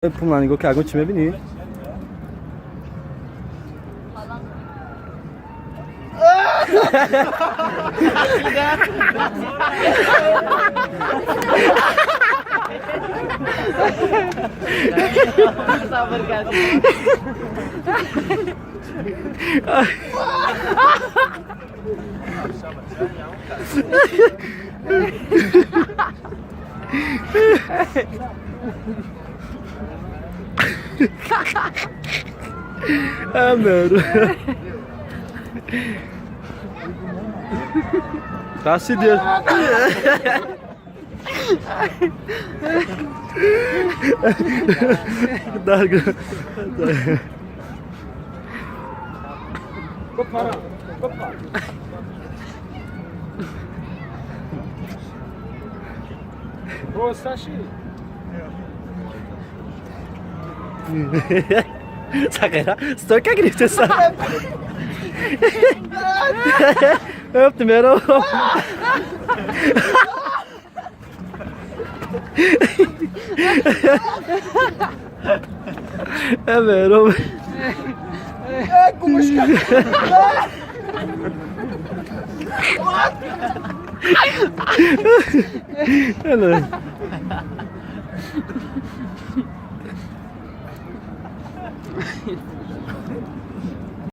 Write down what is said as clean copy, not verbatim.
Pumlani go cargo time bini. Sabar kasih. Amero. Kasih dia. Darga. Kopara. O sashi. Sagera, estou que grito essa. Eu primeiro. É vero. É como Hello.